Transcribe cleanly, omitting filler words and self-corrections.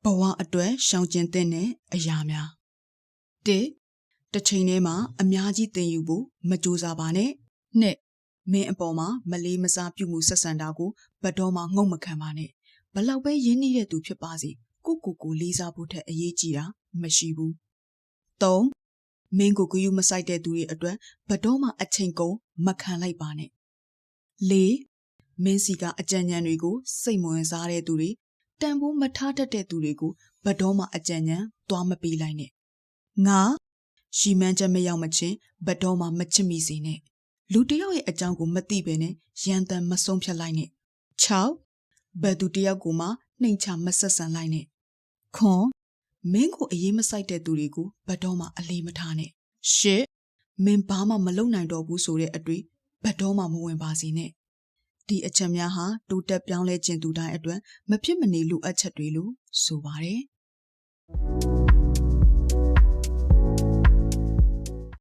ဘဝအတွက်ရှောင်ကျဉ်တဲ့နဲ့အရာများတစ်ချိန်ထဲမှာအများကြီးသင်ယူဖို့မကြိုးစားပါနဲ့နှစ်မင်းအပေါ်မှာမလေးမစားပြုမှုဆက်ဆံတာကိုဘယ်တော့မှငုံမခံပါနဲ့ဘလောက်ပဲရင်းနှီးတဲ့သူဖြစ်ပါစေကိုလေးစားဖို့ထက်အရေးကြီးတာမရှိဘူးသုံးမင်းကိုဂရုမစိုက်တဲ့သူတွေအတွက်ဘယ်တော့မှအချိန်ကုန်မခံလိုက်ပါနဲ့လေးမင်းစီကအကြံဉာဏ်တွေကိုစိတ်မဝင်စားတဲ့သူတွေတန်ဖိုးမထားတတ်တဲ့သူတွေကိုဘယ်တော့မှအကြံဉာဏ်သွားမပေးလိုက်နဲ့ငါရှီမန်းချက်မရောက်မချင်းဘယ်တော့မှမချစ်မိစေနဲ့လူတယောက်ရဲ့အကြောင်းကိုမသိပဲနဲ့ရန်တမ်းမဆုံးဖြတ်လိုက်နဲ့6ဘယ်သူတယောက်ကိုမှနှိမ်ချမဆက်ဆံလိုက်နဲ့ခွန်မင်းကိုအရေးမစိုက်တဲ့သူတွေကိုဘယ်တော့မှအလေးမထားနဲ့8မင်းဘာမှမလုပ်နိုင်တော့ဘူးဆိုတဲ့အတွေ့ဘယ်တော့မှမဝင်ပါစေနဲ့ဒီအချက်များဟာတိုးတက်ပြောင်းလဲခြင်းသူတိုင်းအတွက်မဖြစ်မနေလိုအပ်ချက်တွေလို့ဆိုပါတယ်